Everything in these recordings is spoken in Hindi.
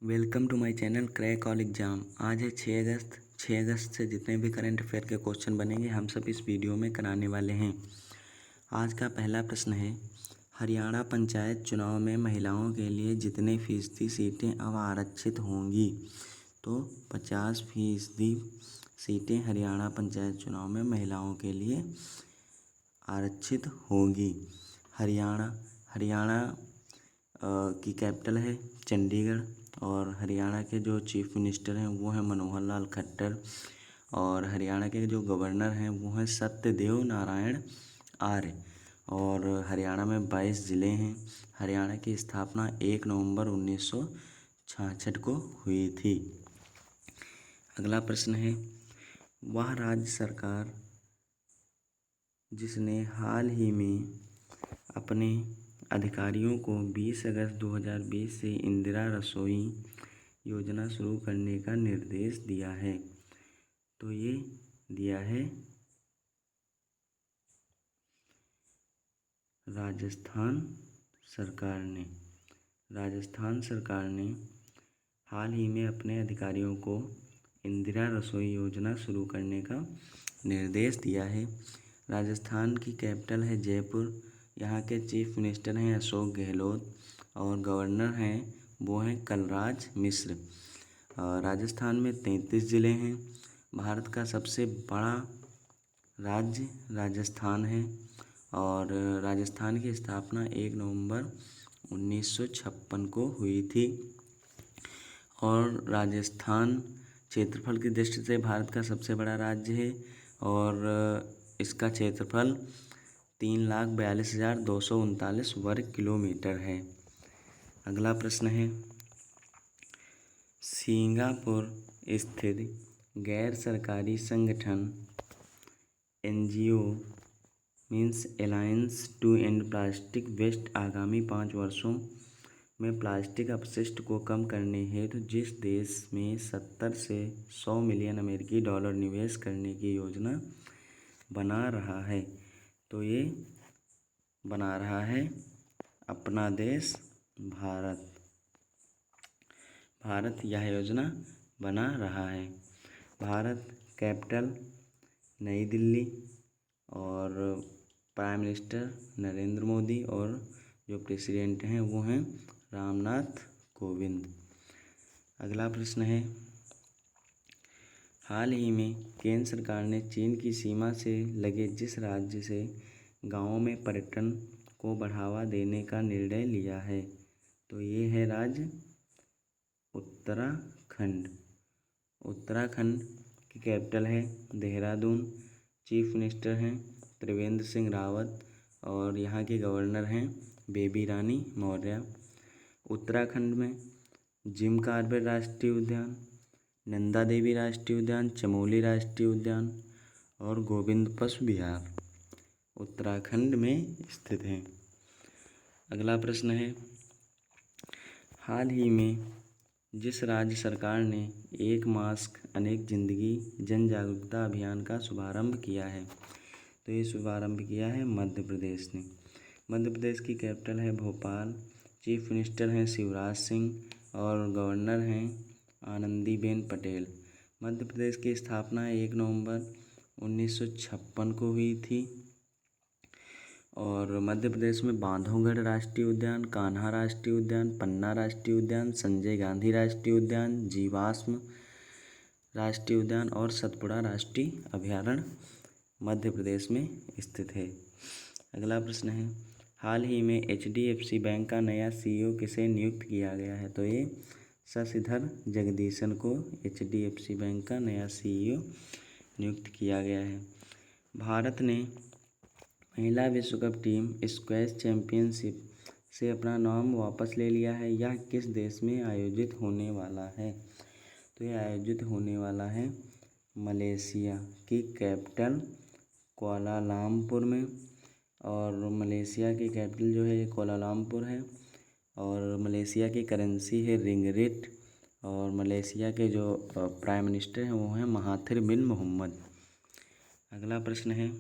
Welcome to my channel crack all exam. आज है 6 अगस्त से जितने भी करंट अफेयर के क्वेश्चन बनेंगे हम सब इस वीडियो में कराने वाले हैं। आज का पहला प्रश्न है, हरियाणा पंचायत चुनाव में महिलाओं के लिए जितने फीसदी सीटें अब आरक्षित होंगी? तो 50% सीटें हरियाणा पंचायत चुनाव में महिलाओं के लिए आरक्षित होंगी। हरियाणा की कैपिटल है चंडीगढ़ और हरियाणा के जो चीफ मिनिस्टर हैं वो हैं मनोहर लाल खट्टर और हरियाणा के जो गवर्नर हैं वो हैं सत्यदेव नारायण आर्य। और हरियाणा में 22 ज़िले हैं। हरियाणा की स्थापना 1 नवंबर 1966 को हुई थी। अगला प्रश्न है, वह राज्य सरकार जिसने हाल ही में अपने अधिकारियों को 20 अगस्त 2020 से इंदिरा रसोई योजना शुरू करने का निर्देश दिया है, तो ये दिया है राजस्थान सरकार ने। राजस्थान सरकार ने हाल ही में अपने अधिकारियों को इंदिरा रसोई योजना शुरू करने का निर्देश दिया है। राजस्थान की कैपिटल है जयपुर। यहाँ के चीफ मिनिस्टर हैं अशोक गहलोत और गवर्नर हैं वो हैं कलराज मिश्र। राजस्थान में 33 ज़िले हैं। भारत का सबसे बड़ा राज्य राजस्थान है और राजस्थान की स्थापना 1 नवंबर 1956 को हुई थी। और राजस्थान क्षेत्रफल की दृष्टि से भारत का सबसे बड़ा राज्य है और इसका क्षेत्रफल 3,42,239 वर्ग किलोमीटर है। अगला प्रश्न है, सिंगापुर स्थित गैर सरकारी संगठन NGO means alliance to end plastic waste आगामी 5 वर्षों में प्लास्टिक अपशिष्ट को कम करने हेतु जिस देश में 70 से 100 मिलियन अमेरिकी डॉलर निवेश करने की योजना बना रहा है, तो ये बना रहा है अपना देश भारत। भारत यह योजना बना रहा है। भारत कैपिटल नई दिल्ली और प्राइम मिनिस्टर नरेंद्र मोदी और जो प्रेसिडेंट हैं वो हैं रामनाथ कोविंद। अगला प्रश्न है, हाल ही में केंद्र सरकार ने चीन की सीमा से लगे जिस राज्य से गाँवों में पर्यटन को बढ़ावा देने का निर्णय लिया है, तो ये है राज्य उत्तराखंड। उत्तराखंड की कैपिटल है देहरादून। चीफ मिनिस्टर हैं त्रिवेंद्र सिंह रावत और यहाँ के गवर्नर हैं बेबी रानी मौर्य। उत्तराखंड में जिम कॉर्बेट राष्ट्रीय उद्यान, नंदा देवी राष्ट्रीय उद्यान, चमोली राष्ट्रीय उद्यान और गोविंद पशु विहार उत्तराखंड में स्थित हैं। अगला प्रश्न है, हाल ही में जिस राज्य सरकार ने एक मास्क अनेक जिंदगी जन जागरूकता अभियान का शुभारंभ किया है, तो ये शुभारंभ किया है मध्य प्रदेश ने। मध्य प्रदेश की कैपिटल है भोपाल। चीफ मिनिस्टर हैं शिवराज सिंह और गवर्नर हैं आनंदीबेन पटेल। मध्य प्रदेश की स्थापना 1 नवंबर 1956 को हुई थी और मध्य प्रदेश में बांधवगढ़ राष्ट्रीय उद्यान, कान्हा राष्ट्रीय उद्यान, पन्ना राष्ट्रीय उद्यान, संजय गांधी राष्ट्रीय उद्यान, जीवाश्म राष्ट्रीय उद्यान और सतपुड़ा राष्ट्रीय अभयारण्य मध्य प्रदेश में स्थित है। अगला प्रश्न है, हाल ही में HDFC बैंक का नया CEO किसे नियुक्त किया गया है, तो ये शशिधर जगदीशन को HDFC बैंक का नया CEO नियुक्त किया गया है। भारत ने महिला विश्व कप टीम स्क्वैश चैंपियनशिप से अपना नाम वापस ले लिया है। यह किस देश में आयोजित होने वाला है, तो यह आयोजित होने वाला है मलेशिया की कैपिटल कुआलालंपुर में। और मलेशिया की कैपिटल जो है कुआलालंपुर है और मलेशिया की करेंसी है रिंगिट और मलेशिया के जो प्राइम मिनिस्टर हैं वो हैं महाथिर बिन मोहम्मद। अगला प्रश्न है,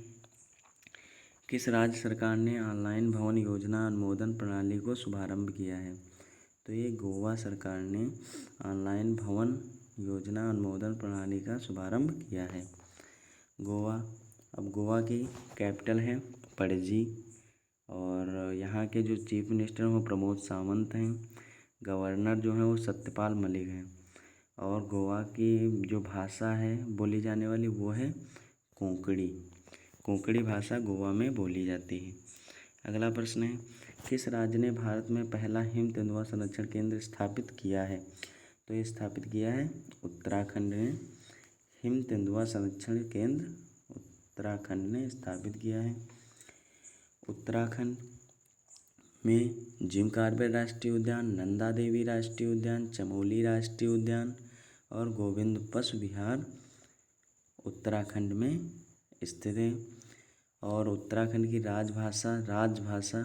किस राज्य सरकार ने ऑनलाइन भवन योजना अनुमोदन प्रणाली को शुभारंभ किया है, तो ये गोवा सरकार ने ऑनलाइन भवन योजना अनुमोदन प्रणाली का शुभारंभ किया है। गोवा, अब गोवा की कैपिटल है पणजी और यहाँ के जो चीफ मिनिस्टर हैं वो प्रमोद सावंत हैं। गवर्नर जो हैं वो सत्यपाल मलिक हैं और गोवा की जो भाषा है बोली जाने वाली वो है कोंकणी। कोंकणी भाषा गोवा में बोली जाती है। अगला प्रश्न है, किस राज्य ने भारत में पहला हिम तेंदुआ संरक्षण केंद्र स्थापित किया है? तो ये स्थापित किया है उत्तराखंड ने। हिम तेंदुआ संरक्षण केंद्र उत्तराखंड ने स्थापित किया है। उत्तराखंड में जिम कॉर्बेट राष्ट्रीय उद्यान, नंदा देवी राष्ट्रीय उद्यान, चमोली राष्ट्रीय उद्यान और गोविंद पशु विहार उत्तराखंड में स्थित है। और उत्तराखंड की राजभाषा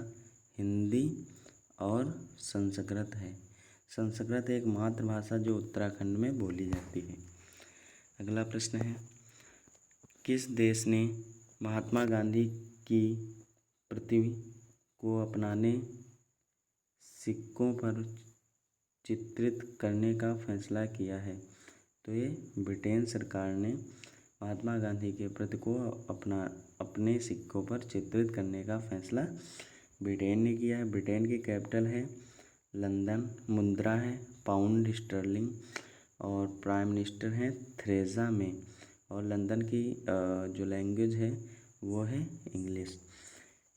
हिंदी और संस्कृत है। संस्कृत एक मातृभाषा जो उत्तराखंड में बोली जाती है। अगला प्रश्न है, किस देश ने महात्मा गांधी की प्रतिमा को अपने सिक्कों पर चित्रित करने का फैसला किया है? तो ये ब्रिटेन सरकार ने महात्मा गांधी के प्रतीक को अपने सिक्कों पर चित्रित करने का फैसला ब्रिटेन ने किया है। ब्रिटेन की कैपिटल है लंदन, मुद्रा है पाउंड स्टर्लिंग और प्राइम मिनिस्टर हैं थेरेसा मे और लंदन की जो लैंग्वेज है वो है इंग्लिश।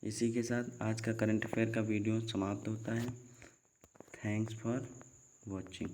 इसी के साथ आज का करंट अफेयर का वीडियो समाप्त होता है। Thanks for watching.